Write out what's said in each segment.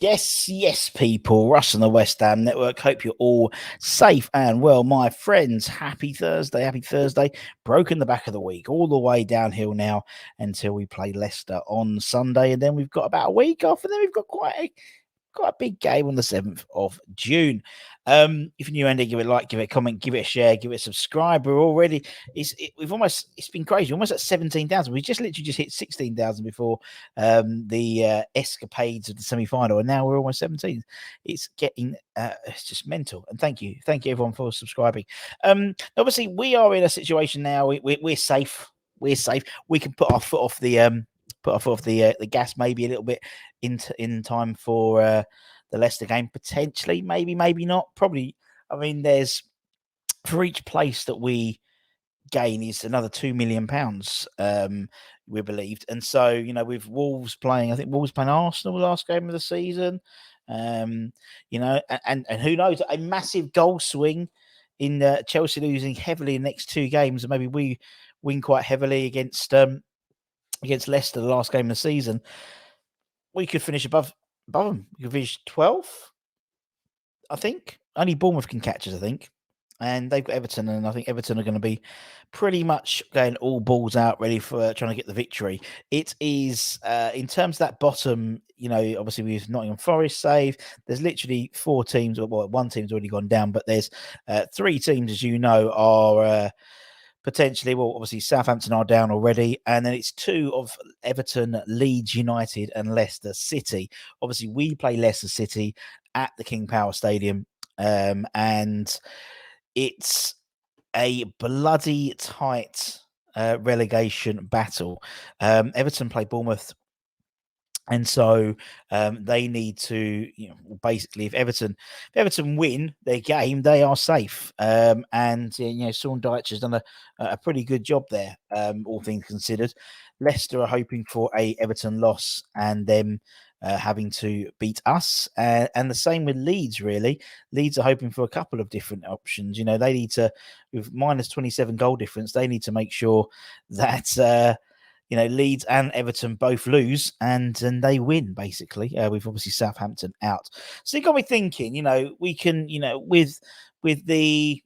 Yes, people. Russ and the West Ham Network. Hope you're all safe and well, my friends. Happy Thursday. Happy Thursday. Broken the back of the week, all the way downhill now until we play Leicester on Sunday. And then we've got about a week off, and then we've got quite a big game on the 7th of June. If you're new, Andy, give it a like, give it a comment, give it a share, give it a subscribe. We're already, it's been crazy. We're almost at 17,000. We just literally just hit 16,000 before the escapades of the semi-final, and now we're almost 17. It's getting, it's just mental. And thank you everyone for subscribing. Obviously, we are in a situation now. We're safe. We're safe. We can put our foot off the gas maybe a little bit in time for the Leicester game, potentially, maybe not. Probably, I mean, there's for each place that we gain is another £2 million, we believed. And so, with Wolves playing, I think Wolves playing Arsenal last game of the season. And who knows, a massive goal swing in Chelsea losing heavily in the next two games, and maybe we win quite heavily against Leicester the last game of the season. We could finish above them. We could finish 12th, I think. Only Bournemouth can catch us, I think. And they've got Everton, and I think Everton are going to be pretty much going all balls out, ready for trying to get the victory. It is, in terms of that bottom, obviously we've Nottingham Forest save. There's literally four teams, well, one team's already gone down, but there's three teams, as you know, are potentially, well, obviously Southampton are down already, and then it's two of Everton, Leeds United, and Leicester City. Obviously, we play Leicester City at the King Power Stadium, and it's a bloody tight relegation battle. Everton play Bournemouth. And so they need to, basically, if Everton win their game, they are safe. And Sean Dyche has done a pretty good job there, all things considered. Leicester are hoping for a Everton loss and them having to beat us, and the same with Leeds. Really, Leeds are hoping for a couple of different options. They need to, with minus 27 goal difference, they need to make sure that. Leeds and Everton both lose and they win, basically. With obviously Southampton out. So it got me thinking, we can, with the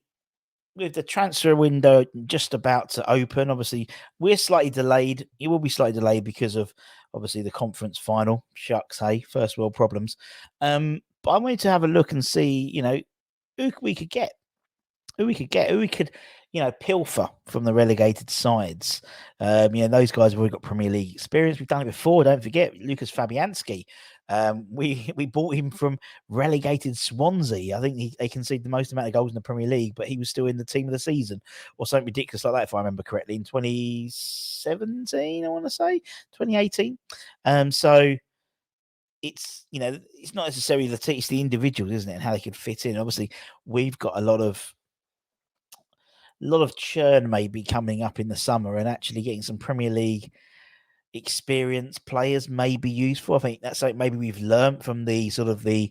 transfer window just about to open, obviously we're slightly delayed. It will be slightly delayed because of obviously the conference final. Shucks, hey, first world problems. But I wanted to have a look and see, who we could get. Who we could, pilfer from the relegated sides. Those guys have already got Premier League experience. We've done it before. Don't forget Lucas Fabianski. We bought him from relegated Swansea. I think they conceded the most amount of goals in the Premier League, but he was still in the team of the season or something ridiculous like that, if I remember correctly, in 2017, I want to say, 2018. So it's it's not necessarily it's the individuals, isn't it, and how they could fit in. Obviously, we've got a lot of churn maybe coming up in the summer, and actually getting some Premier League experienced players may be useful. I think that's like maybe we've learned from the sort of the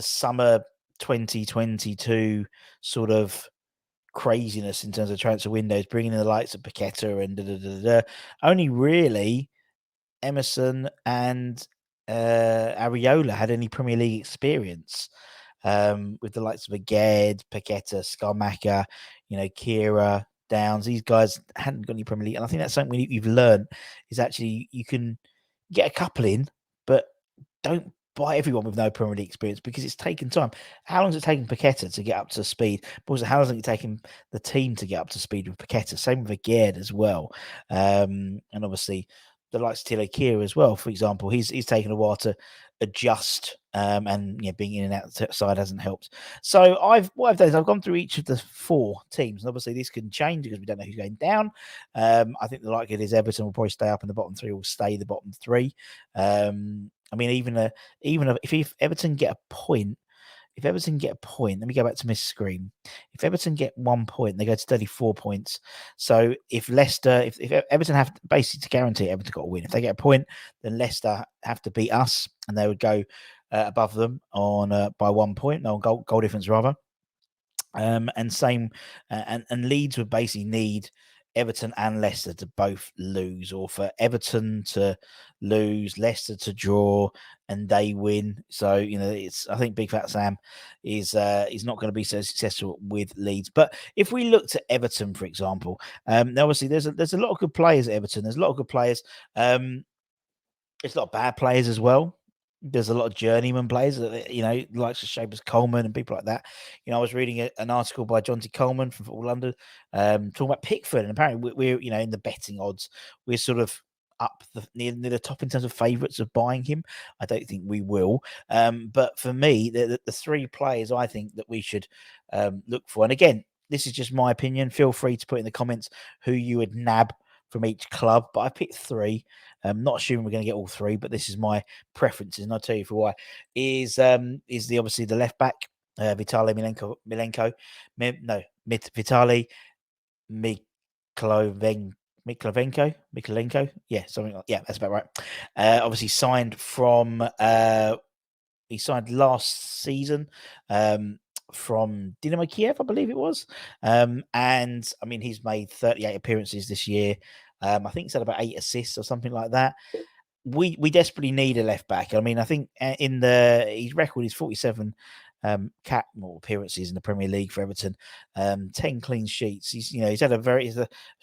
summer 2022 sort of craziness in terms of transfer windows, bringing in the likes of Paqueta and only really Emerson and Areola had any Premier League experience. With the likes of Aged, Paqueta, Scarmacca, Kira, Downs. These guys hadn't got any Premier League. And I think that's something you've learned is actually you can get a couple in, but don't buy everyone with no Premier League experience because it's taken time. How long has it taken Paqueta to get up to speed? But also, how long has it taken the team to get up to speed with Paqueta? Same with Aged as well. And obviously, the likes of Tilo Kira as well, for example, he's taken a while to adjust, and being in and out the side hasn't helped. So what I've done is I've gone through each of the four teams, and obviously this can change because we don't know who's going down. I think the likelihood is Everton will probably stay up, and the bottom three will stay the bottom three. I mean, even if Everton get a point. If Everton get a point, let me go back to my screen. If Everton get 1 point, they go to 34 points. So if Leicester, if Everton have basically to guarantee Everton got to win. If they get a point, then Leicester have to beat us, and they would go above them on by 1 point, no goal difference rather. And same, and Leeds would basically need Everton and Leicester to both lose, or for Everton to lose, Leicester to draw, and they win. So it's I think Big Fat Sam is not going to be so successful with Leeds. But if we looked at Everton, for example, obviously there's a lot of good players at Everton. There's a lot of good players. It's a lot of bad players as well. There's a lot of journeyman players that likes of Shapers Coleman and people like that. I was reading an article by John T. Coleman from Football London, talking about Pickford, and apparently we're in the betting odds, we're sort of up near the top in terms of favourites of buying him. I don't think we will, but for me, the three players I think that we should look for, and again, this is just my opinion. Feel free to put in the comments who you would nab from each club, but I picked three. I'm not assuming we're going to get all three, but this is my preferences, and I'll tell you for why. Is the obviously the left back, Vitaly Vitaly Mikhailenko, yeah, something like, yeah, that's about right. Obviously signed from he signed last season from Dynamo Kiev, I believe it was. And I mean, he's made 38 appearances this year. I think he's had about 8 assists or something like that. We desperately need a left back. I mean, I think in his record is 47 cap appearances in the Premier League for Everton, 10 clean sheets. He's had it's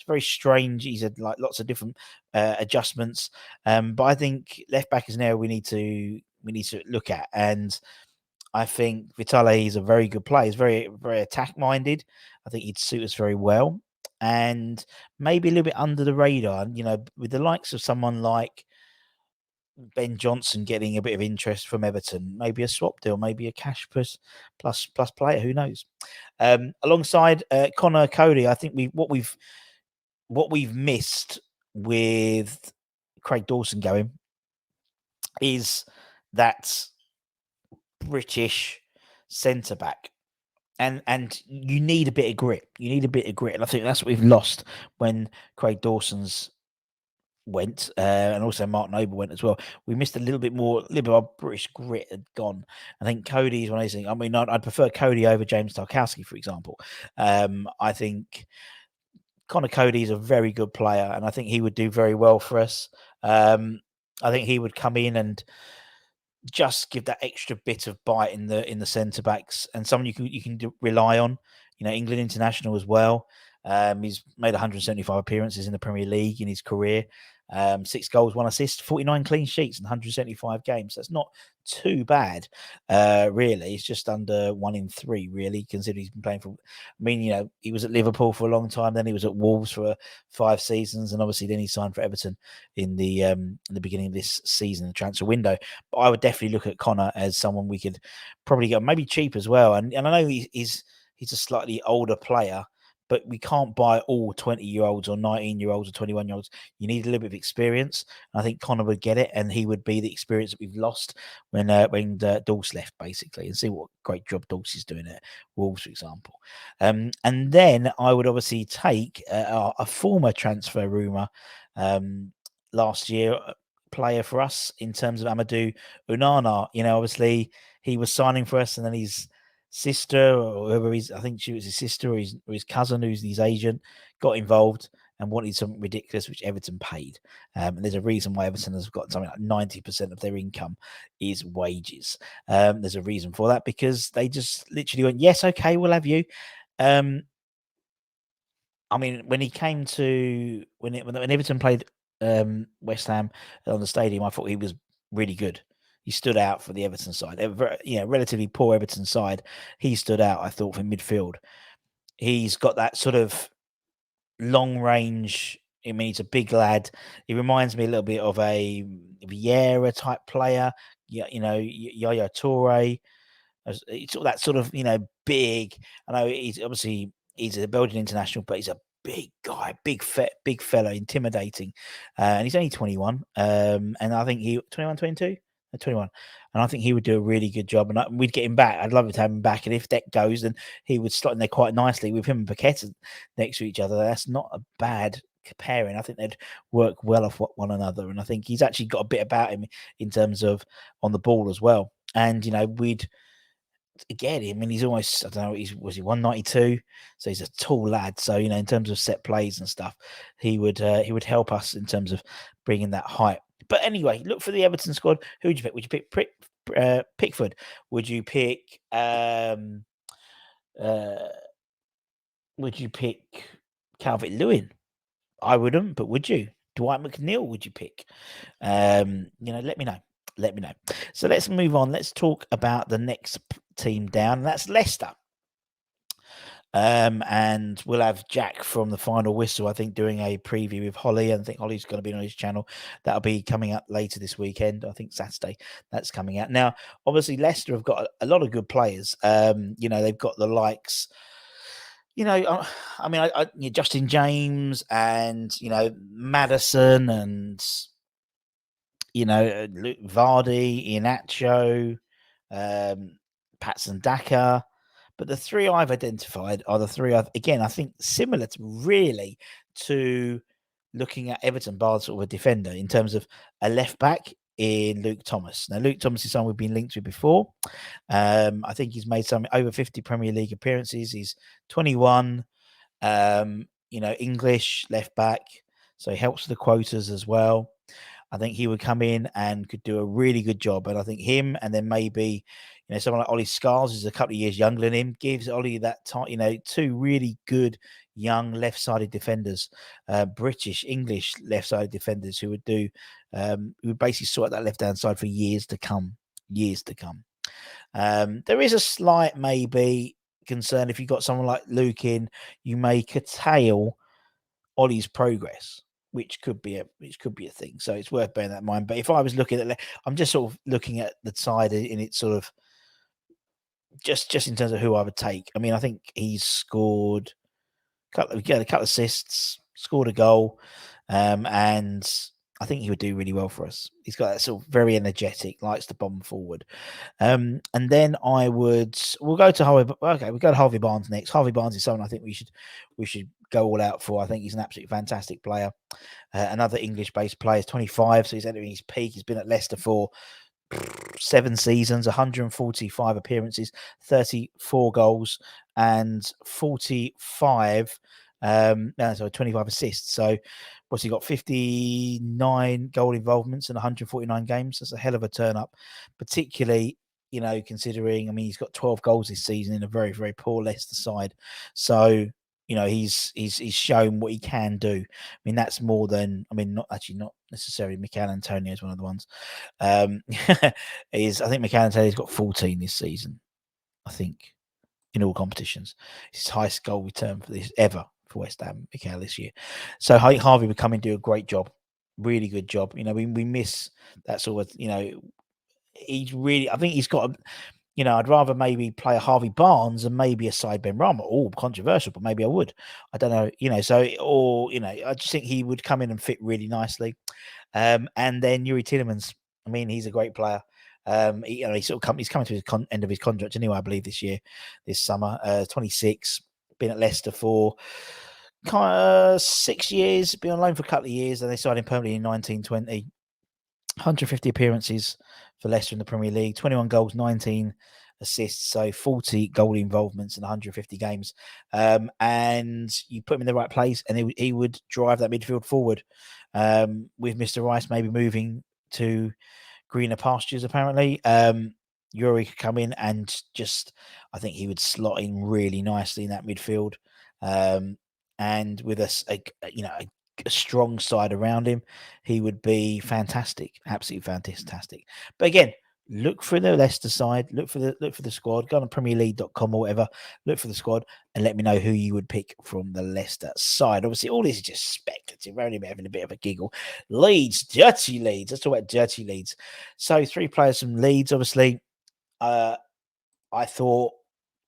very strange. He's had like lots of different adjustments. But I think left back is an area we need to look at. And I think Vitale is a very good player. He's very, very attack minded. I think he'd suit us very well. And maybe a little bit under the radar, with the likes of someone like Ben Johnson getting a bit of interest from Everton, maybe a swap deal, maybe a cash plus player, who knows? Alongside Connor Cody, I think what we've missed with Craig Dawson going is that British centre back. And you need a bit of grit. And I think that's what we've lost when Craig Dawson's went, and also Mark Noble went as well. We missed a little bit of our British grit had gone. I think Cody's one of those things. I mean, I'd prefer Cody over James Tarkowski, for example. I think Connor Cody is a very good player, and I think he would do very well for us. I think he would come in and just give that extra bit of bite in the centre backs, and someone you can rely on. England international as well. He's made 175 appearances in the Premier League in his career. 6 goals, 1 assist, 49 clean sheets in 175 games. That's not too bad, really. It's just under 1 in 3, really, considering he's been playing for. I mean, he was at Liverpool for a long time, then he was at Wolves for 5 seasons, and obviously then he signed for Everton in the beginning of this season, the transfer window. But I would definitely look at Connor as someone we could probably get, maybe cheap as well. And I know he's a slightly older player, but we can't buy all 20-year-olds or 19-year-olds or 21-year-olds. You need a little bit of experience. I think Connor would get it, and he would be the experience that we've lost when Dulce left, basically, and see what great job Dulce is doing at Wolves, for example. And then I would obviously take a former transfer rumour last year, player for us in terms of Amadou Onana. Obviously he was signing for us, and then his sister, or whoever I think she was his sister or his cousin, who's his agent, got involved and wanted something ridiculous, which Everton paid. And there's a reason why Everton has got something like 90% of their income is wages. There's a reason for that, because they just literally went, yes, okay, we'll have you. I mean, when he came to when Everton played West Ham on the stadium, I thought he was really good. He stood out for the Everton side. Relatively poor Everton side. He stood out, I thought, for midfield. He's got that sort of long range. I mean, he's a big lad. He reminds me a little bit of a Vieira type player. Yaya Toure. It's all that sort of big. I know he's a Belgian international, but he's a big guy, big fella, intimidating, and he's only 21. And I think 21, 22, 21, and I think he would do a really good job. And we'd get him back. I'd love to have him back. And if that goes, then he would slot in there quite nicely with him and Paqueta next to each other. That's not a bad pairing. I think they'd work well off one another, and I think he's actually got a bit about him in terms of on the ball as well. And we'd again, I mean, he's almost, I don't know, was he 192? So he's a tall lad. So, in terms of set plays and stuff, he would help us in terms of bringing that height. But anyway, look for the Everton squad. Who would you pick? Would you pick Pickford? Would you pick would you pick Calvert-Lewin? I wouldn't, but would you? Dwight McNeil, would you pick? Let me know. Let me know. So let's move on. Let's talk about the next team down. And that's Leicester. And we'll have Jack from the Final Whistle, I think, doing a preview with Holly. And I think Holly's going to be on his channel. That'll be coming up later this weekend. I think Saturday that's coming out. Now, obviously, Leicester have got a lot of good players. They've got the likes. Justin James and Madison and Vardy, Iheanacho, Patson Daka. But the three I've identified are the three again, I think similar to looking at Everton, bar sort of a defender in terms of a left back in Luke Thomas. Now, Luke Thomas is someone we've been linked to before. I think he's made some over 50 Premier League appearances. He's 21, English left back. So he helps with the quotas as well. I think he would come in and could do a really good job. And I think him and then maybe, someone like Ollie Scars, who's a couple of years younger than him, gives Ollie that time, two really good young left-sided defenders, British, English left-sided defenders who would who would basically sort that left-hand side for years to come. There is a slight maybe concern if you've got someone like Luke in, you may curtail Ollie's progress, which could be a thing. So it's worth bearing that in mind. But if I was looking at, I'm just sort of looking at the side in its sort of just in terms of who I would take. I mean, I think he's scored a couple of assists, scored a goal, and I think he would do really well for us. He's got that sort of very energetic, likes to bomb forward. And then we'll go to Harvey. Okay, we'll go to Harvey Barnes next. Harvey Barnes is someone I think we should go all out for. I think he's an absolutely fantastic player. Another English-based player, 25, so he's entering his peak. He's been at Leicester for 7 seasons, 145 appearances, 34 goals, and 25. 25 assists. So what's he got? 59 goal involvements in 149 games. That's a hell of a turn up, particularly considering, I mean, he's got 12 goals this season in a very, very poor Leicester side. So he's shown what he can do. I mean, that's more than, not necessarily Mikel Antonio is one of the ones. I think Mikel Antonio's got 14 this season, I think, in all competitions. It's his highest goal return for this ever for West Ham, Mikel, this year. So I think Harvey would come and do a great job, really good job. We miss that sort of, he's really, I think he's got I'd rather maybe play a Harvey Barnes and maybe a side Ben Rama. Oh, controversial, but maybe I would. I don't know, I just think he would come in and fit really nicely. And then Yuri Tillemans, I mean, he's a great player. He's coming to his end of his contract anyway, I believe, this summer. 26, been at Leicester for 6 years, been on loan for a couple of years, and they signed him permanently in 1920. 150 appearances for Leicester in the Premier League, 21 goals, 19 assists, so 40 goal involvements in 150 games. And you put him in the right place, and he would drive that midfield forward. With Mr. Rice maybe moving to greener pastures, apparently. Yuri could come in and I think he would slot in really nicely in that midfield. And with a strong side around him, he would be fantastic, absolutely fantastic. But again, look for the Leicester side, look for the squad, go on premierleague.com or whatever, look for the squad and let me know who you would pick from the Leicester side. Obviously, all this is just speculative. We're only having a bit of a giggle. Leeds, dirty Leeds. Let's talk about dirty Leeds. So 3 players from Leeds, obviously. I thought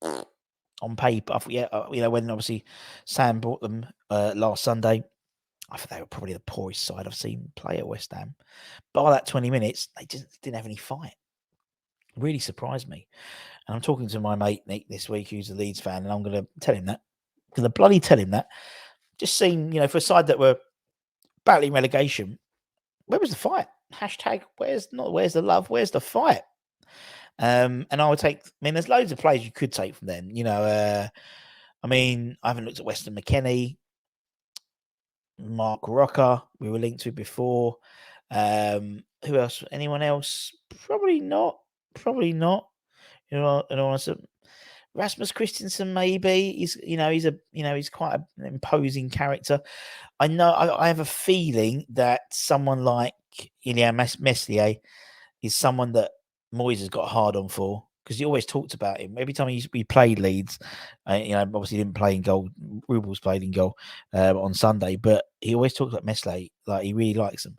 on paper, when obviously Sam brought them last Sunday, I thought they were probably the poorest side I've seen play at West Ham. By that 20 minutes, they didn't have any fight. Really surprised me. And I'm talking to my mate Nick this week, who's a Leeds fan, and I'm going to tell him that. I'm going to bloody tell him that. Just seeing, for a side that were battling relegation, where was the fight? Hashtag, where's the love? Where's the fight? And I would take. I mean, there's loads of players you could take from them. I mean, I haven't looked at Weston McKennie, Mark Rocker. We were linked to before. Who else? Anyone else? Probably not. Probably not. In all honesty, Rasmus Christensen, maybe he's quite an imposing character. I know. I have a feeling that someone like Ilya Meslier is someone that Moyes has got hard on for because he always talked about him every time he played Leeds. Obviously didn't play in goal. Rubles played in goal on Sunday, but he always talks about Meslier like he really likes him.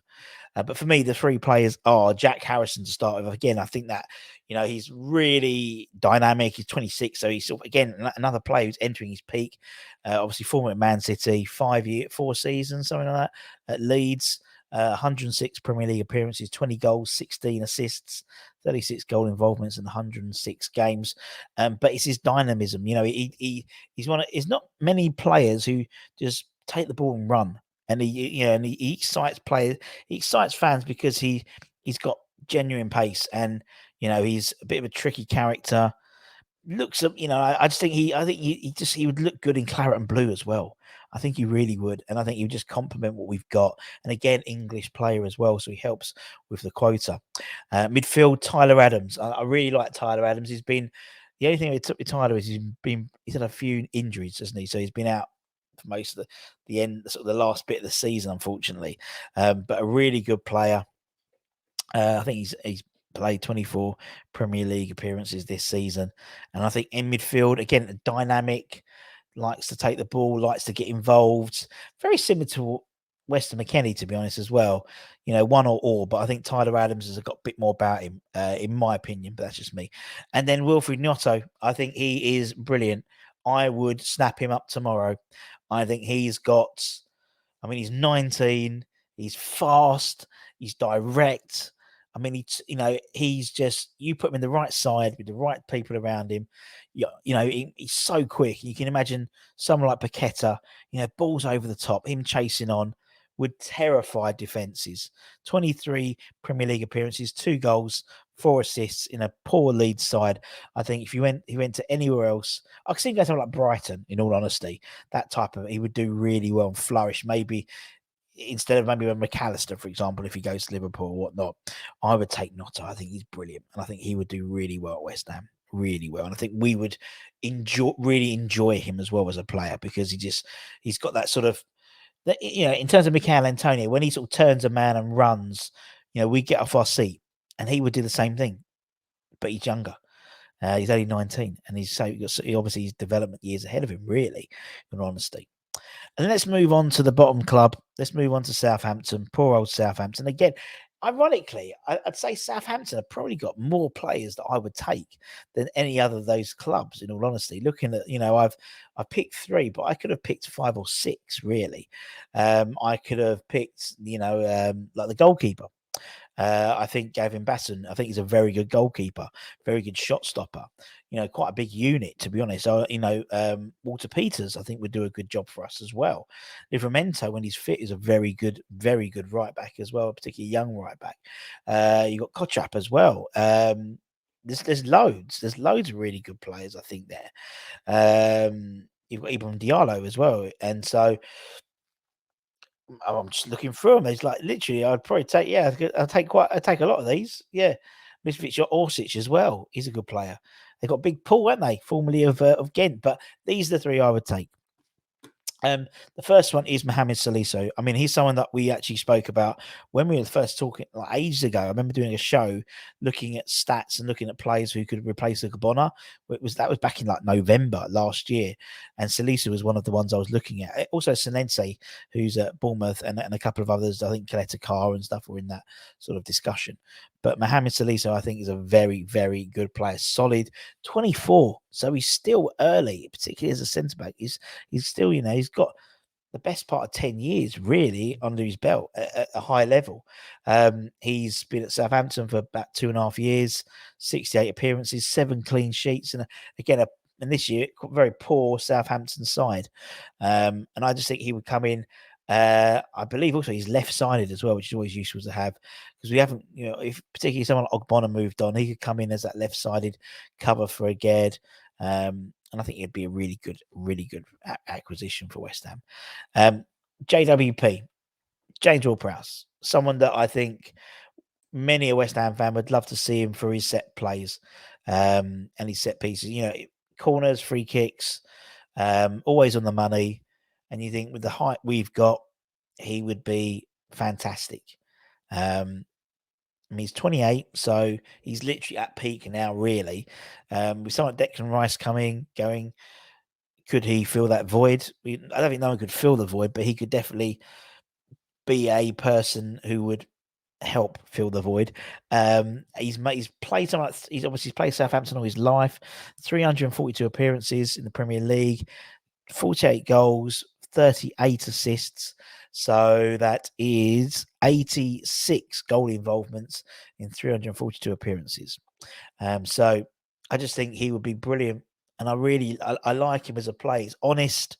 But for me, the three players are Jack Harrison to start with. Again, I think that he's really dynamic. He's 26, so he's again another player who's entering his peak. Obviously, former at Man City, 4 seasons, something like that at Leeds. 106 Premier League appearances, 20 goals, 16 assists, 36 goal involvements in 106 games. But it's his dynamism. He's one. There's not many players who just take the ball and run. And he excites players, he excites fans because he's got genuine pace, and he's a bit of a tricky character. Looks up, I just think he would look good in claret and blue as well. I think he really would, and I think he would just complement what we've got. And again, English player as well, so he helps with the quota. Midfield, Tyler Adams. I really like Tyler Adams. He's been the only thing that took with Tyler is he's had a few injuries, hasn't he? So he's been out for most of the end, sort of the last bit of the season, unfortunately. But a really good player. I think he's played 24 Premier League appearances this season, and I think in midfield again, dynamic, likes to take the ball, likes to get involved. Very similar to Weston McKennie, to be honest, as well. One or all, but I think Tyler Adams has got a bit more about him, in my opinion. But that's just me. And then Wilfried Gnotto, I think he is brilliant. I would snap him up tomorrow. I think he's got. I mean, he's 19. He's fast. He's direct. I mean, he's just, you put him in the right side with the right people around him. He's so quick. You can imagine someone like Paqueta, balls over the top, him chasing on, would terrify defenses. 23 Premier League appearances, 2 goals, 4 assists in a poor Leeds side. I think if he went to anywhere else, I could see him go to like Brighton, in all honesty. That type of, he would do really well and flourish. Maybe instead of maybe McAllister, for example, if he goes to Liverpool or whatnot, I would take Notta. I think he's brilliant, and I think he would do really well at West Ham, really well. And I think we would really enjoy him as well as a player because he's got that sort of, in terms of Michail Antonio, when he sort of turns a man and runs, we get off our seat, and he would do the same thing, but he's younger. He's only 19, and he's obviously his development years ahead of him, really, in honesty. And let's move on to the bottom club. Let's move on to Southampton. Poor old Southampton. Again, ironically, I'd say Southampton have probably got more players that I would take than any other of those clubs, in all honesty. Looking at, I've picked 3, but I could have picked 5 or 6, really. I could have picked, like the goalkeeper. I think Gavin Basson, I think he's a very good goalkeeper, very good shot stopper. Quite a big unit, to be honest. Walter Peters, I think, would do a good job for us as well. Livramento, when he's fit, is a very good right back as well, particularly young right back. You got Kochap as well. There's loads of really good players, I think, there. You've got Ibrahim Diallo as well, and so I'm just looking through them. It's like literally, I'd probably take. Yeah, I'd take a lot of these. Yeah, Misfits Orsic as well. He's a good player. They got Big Paul, haven't they? Formerly of Ghent. But these are the 3 I would take. The first one is Mohamed Salisu. I mean, he's someone that we actually spoke about when we were first talking like ages ago. I remember doing a show looking at stats and looking at players who could replace Luka. That was back in like November last year, and Salisu was one of the ones I was looking at. Also, Senense, who's at Bournemouth, and a couple of others. I think Kaleta Carr and stuff were in that sort of discussion. But Mohamed Salisu, I think, is a very, very good player. Solid, 24, so he's still early, particularly as a centre back. He's still, he's got the best part of 10 years really under his belt at a high level. He's been at Southampton for about 2.5 years, 68 appearances, 7 clean sheets, and again, and this year, very poor Southampton side. And I just think he would come in. I believe also he's left-sided as well, which is always useful to have because we haven't, if particularly someone like Ogbonna moved on, he could come in as that left-sided cover for a Ged, and I think it'd be a really good acquisition for West Ham. JWP, James Ward-Prowse, someone that I think many a West Ham fan would love to see him for his set plays and his set pieces. Corners, free kicks, always on the money. And you think with the height we've got, he would be fantastic. He's 28, so he's literally at peak now, really. With someone like Declan Rice going, could he fill that void? I don't think no one could fill the void, but he could definitely be a person who would help fill the void. He's played so much. He's obviously played Southampton all his life. 342 appearances in the Premier League, 48 goals, 38 assists. So that is 86 goal involvements in 342 appearances. So I just think he would be brilliant. And I like him as a player. He's honest.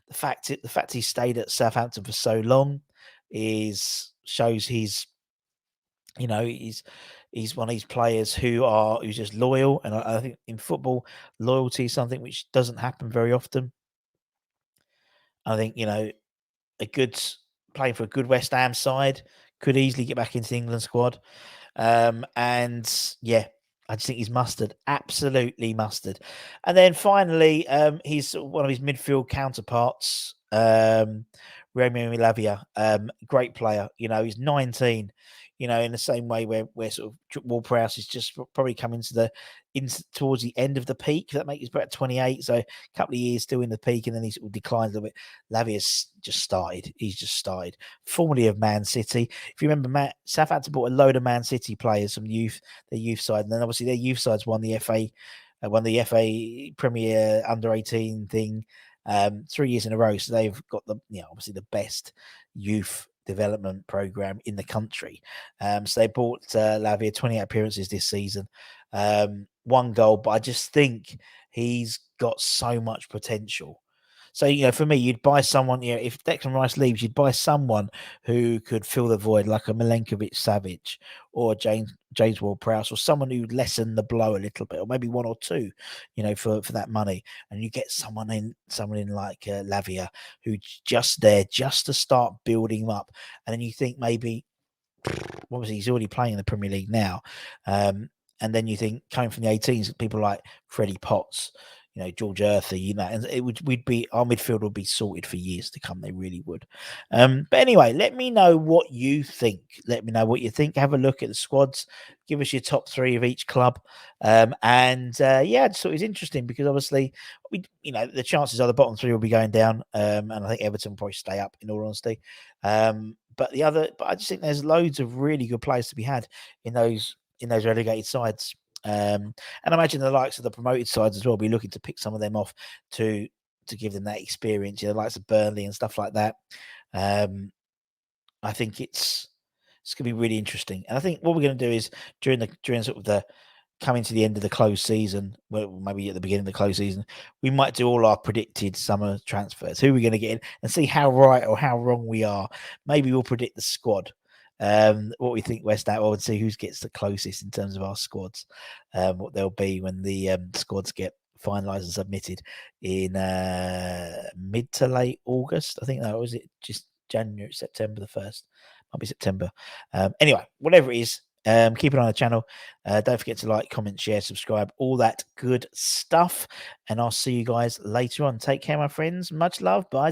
The fact he stayed at Southampton for so long shows he's one of these players who's just loyal. And I think in football, loyalty is something which doesn't happen very often. I think, a good playing for a good West Ham side could easily get back into the England squad. And yeah, I just think he's mustard, absolutely mustard. And then finally, he's one of his midfield counterparts, Romeo Lavia, great player. He's 19. In the same way where sort of Ward-Prowse is just probably coming towards the end of the peak. That makes about 28, so a couple of years still in the peak, and then he sort of declines a little bit. Lavia's just started. He's just started. Formerly of Man City. If you remember, Southampton bought a load of Man City players from their youth side, and then obviously their youth sides won the FA Premier Under-18 thing 3 years in a row. So they've got obviously the best youth development program in the country. So they bought Lavia 28 appearances this season, 1 goal, but I just think he's got so much potential. So, for me, you'd buy someone, if Declan Rice leaves, you'd buy someone who could fill the void, like a Milenkovic-Savic or James Ward-Prowse, or someone who'd lessen the blow a little bit, or maybe 1 or 2, for that money. And you get someone in like Lavia, who's just there just to start building him up. And then you think maybe, obviously he's already playing in the Premier League now. And then you think coming from the 18s, people like Freddie Potts, George Earthy, and our midfield would be sorted for years to come. They really would. But anyway, let me know what you think. Have a look at the squads. Give us your top 3 of each club. Yeah, I just thought it was interesting because obviously, the chances are the bottom 3 will be going down. And I think Everton will probably stay up, in all honesty. But I just think there's loads of really good players to be had in those relegated sides. And I imagine the likes of the promoted sides as well will be looking to pick some of them off to give them that experience, the likes of Burnley and stuff like that. I think it's going to be really interesting. And I think what we're going to do is during sort of the coming to the end of the closed season, well, maybe at the beginning of the closed season, we might do all our predicted summer transfers, who we're going to get in, and see how right or how wrong we are. Maybe we'll predict the squad. What we think West Ham, and see who gets the closest in terms of our squads, what they'll be when the squads get finalised and submitted in mid to late August. I think that was it, just September the 1st. Might be September. Anyway, whatever it is, keep an eye on the channel. Don't forget to like, comment, share, subscribe, all that good stuff. And I'll see you guys later on. Take care, my friends. Much love. Bye.